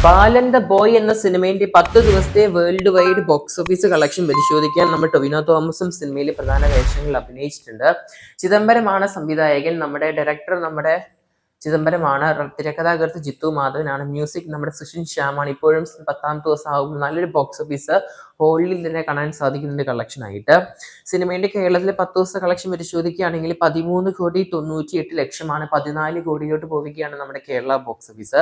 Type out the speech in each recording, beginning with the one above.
Balan the boy എന്ന സിനിമയുടെ 10 ദിവസത്തെ world wide box office collection പരിശോധിക്കാൻ നമ്മൾ ടൊവിനോ തോമസും സിനിമയിൽ പ്രധാന വേഷങ്ങളിൽ അഭിനയിച്ചിട്ടുണ്ട്. ചിദംബരമാണ് സംവിധായകൻ. നമ്മുടെ ഡയറക്ടർ ചിദംബരമാണ്. തിരക്കഥാകൃത്ത് ജിത്തു മാധവനാണ്. മ്യൂസിക് നമ്മുടെ സുഷിൻ ശ്യാമാണ്. ഇപ്പോഴും 10ാമത്തെ ദിവസം ആകുമ്പോൾ നല്ലൊരു ബോക്സ് ഓഫീസ് ഹോളിൽ തന്നെ കാണാൻ സാധിക്കുന്നുണ്ട് കളക്ഷൻ ആയിട്ട്. സിനിമയുടെ കേരളത്തിലെ 10 ദിവസത്തെ കളക്ഷൻ പരിശോധിക്കുകയാണെങ്കിൽ 13,98,00,000 14 കോടിയിലോട്ട് പോവുകയാണ് നമ്മുടെ കേരള ബോക്സ് ഓഫീസ്.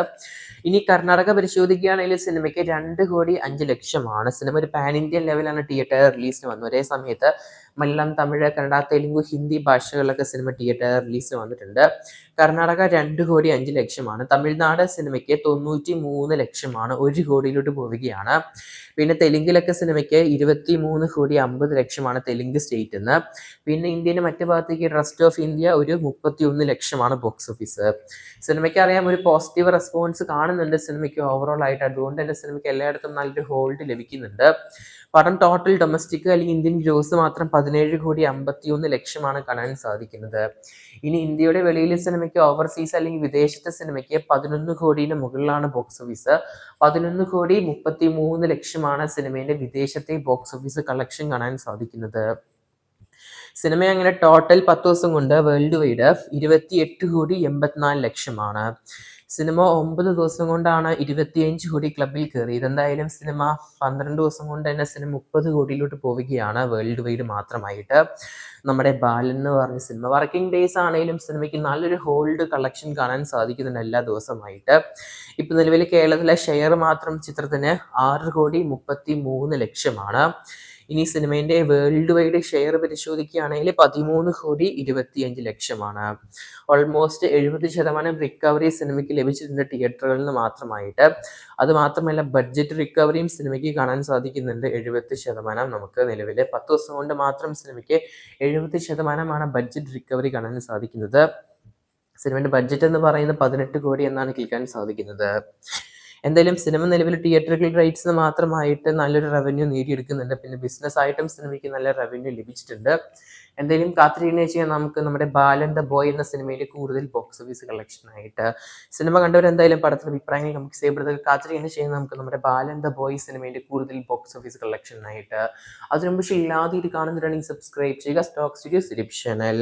ഇനി കർണാടക പരിശോധിക്കുകയാണെങ്കിൽ സിനിമയ്ക്ക് 2,05,00,000. സിനിമ ഒരു പാൻ ഇന്ത്യൻ ലെവലാണ് തിയേറ്റർ റിലീസിന് വന്നത്. ഒരേ സമയത്ത് മലയാളം, തമിഴ്, കന്നഡ, തെലുങ്ക്, ഹിന്ദി ഭാഷകളിലൊക്കെ സിനിമ തിയേറ്റർ റിലീസ് വന്നിട്ടുണ്ട്. കർണാടക 2,05,00,000. തമിഴ്നാട് സിനിമയ്ക്ക് 93,00,000. 1 കോടിയിലോട്ട് പോവുകയാണ്. പിന്നെ തെലുങ്കിലൊക്കെ സിനിമയ്ക്ക് 23,50,00,000 തെലുങ്ക് സ്റ്റേറ്റിൽ നിന്ന്. പിന്നെ ഇന്ത്യയുടെ മറ്റു ഭാഗത്തേക്ക് റെസ്റ്റ് ഓഫ് ഇന്ത്യ ഒരു 31,00,000 ബോക്സ് ഓഫീസ്. സിനിമയ്ക്ക് അറിയാം ഒരു പോസിറ്റീവ് റെസ്പോൺസ് കാണുന്നുണ്ട് സിനിമയ്ക്ക് ഓവറോൾ ആയിട്ട്. അതുകൊണ്ട് തന്നെ സിനിമയ്ക്ക് എല്ലായിടത്തും നല്ലൊരു ഹോൾഡ് ലഭിക്കുന്നുണ്ട്. പടം ടോട്ടൽ ഡൊമസ്റ്റിക് അല്ലെങ്കിൽ ഇന്ത്യൻ ഗ്രോസ് മാത്രം 17,51,00,000 കാണാൻ സാധിക്കുന്നത്. ഇനി ഇന്ത്യയുടെ വെളിയിലെ സിനിമയ്ക്ക് ഓവർസീസ് അല്ലെങ്കിൽ വിദേശത്തെ സിനിമയ്ക്ക് 11 കോടിയുടെ മുകളിലാണ് ബോക്സ് ഓഫീസ്. 11,33,00,000 സിനിമയുടെ വിദേശത്തെ ബോക്സ് ഓഫീസ് കളക്ഷൻ കാണാൻ സാധിക്കുന്നത്. സിനിമ അങ്ങനെ ടോട്ടൽ 10 ദിവസം കൊണ്ട് വേൾഡ് വൈഡ് 28,84,00,000. സിനിമ 9 ദിവസം കൊണ്ടാണ് 25 കോടി ക്ലബിൽ കയറിയത്. എന്തായാലും സിനിമ 12 ദിവസം കൊണ്ട് തന്നെ സിനിമ 30 കോടിയിലോട്ട് പോവുകയാണ് വേൾഡ് വൈഡ് മാത്രമായിട്ട്. നമ്മുടെ ബാലൻ എന്ന് പറഞ്ഞ സിനിമ വർക്കിംഗ് ഡേയ്സ് ആണെങ്കിലും സിനിമയ്ക്ക് നല്ലൊരു ഹോൾഡ് കളക്ഷൻ കാണാൻ സാധിക്കുന്നുണ്ട് എല്ലാ ദിവസമായിട്ട്. ഇപ്പം നിലവിൽ കേരളത്തിലെ ഷെയർ മാത്രം ചിത്രത്തിന് 6,33,00,000. ഇനി സിനിമേന്റെ വേൾഡ് വൈഡ് ഷെയർ പരിശോധിക്കുകയാണെങ്കിൽ 13,25,00,000. ഓൾമോസ്റ്റ് 70% റിക്കവറി സിനിമയ്ക്ക് ലഭിച്ചിട്ടുണ്ട് തിയേറ്ററുകളിൽ നിന്ന് മാത്രമായിട്ട്. അത് മാത്രമല്ല ബഡ്ജറ്റ് റിക്കവറിയും സിനിമയ്ക്ക് കാണാൻ സാധിക്കുന്നുണ്ട്. 70% നമുക്ക് നിലവിൽ 10 ദിവസം കൊണ്ട് മാത്രം സിനിമയ്ക്ക് 70% ബഡ്ജറ്റ് റിക്കവറി കാണാൻ സാധിക്കുന്നത്. സിനിമയുടെ ബഡ്ജറ്റ് എന്ന് പറയുന്നത് 18 കോടി എന്നാണ് കേൾക്കാൻ സാധിക്കുന്നത്. എന്തായാലും സിനിമ നിലവിൽ തിയേറ്ററുകൾ റൈറ്റ്സ് മാത്രമായിട്ട് നല്ലൊരു റവന്യൂ നേടിയെടുക്കുന്നുണ്ട്. പിന്നെ ബിസിനസ് ആയിട്ടും സിനിമയ്ക്ക് നല്ല റവന്യൂ ലഭിച്ചിട്ടുണ്ട്. എന്തായാലും കാത്തിരിക്കുന്ന ചെയ്യാൻ നമുക്ക് നമ്മുടെ ബാലൻ ദ ബോയ് എന്ന സിനിമയിൽ കൂടുതൽ ബോക്സ് ഓഫീസ് കളക്ഷൻ ആയിട്ട്. സിനിമ കണ്ടവർ എന്തായാലും പടത്തിന്റെ അഭിപ്രായങ്ങൾ നമുക്ക് സേവപ്പെടുന്നത് കാത്തിരിക്കുന്ന ചെയ്യാൻ നമുക്ക് നമ്മുടെ ബാലൻ ദ ബോയ് സിനിമയിൽ കൂടുതൽ ബോക്സ് ഓഫീസ് കളക്ഷൻ ആയിട്ട്. അതിനു മുമ്പ് ഇല്ലാതെ ഇത് കാണുന്നുണ്ടെങ്കിൽ സബ്സ്ക്രൈബ് ചെയ്യുക സ്റ്റോക്ക് സ്റ്റുഡിയോ സിരിപ് ചാനൽ.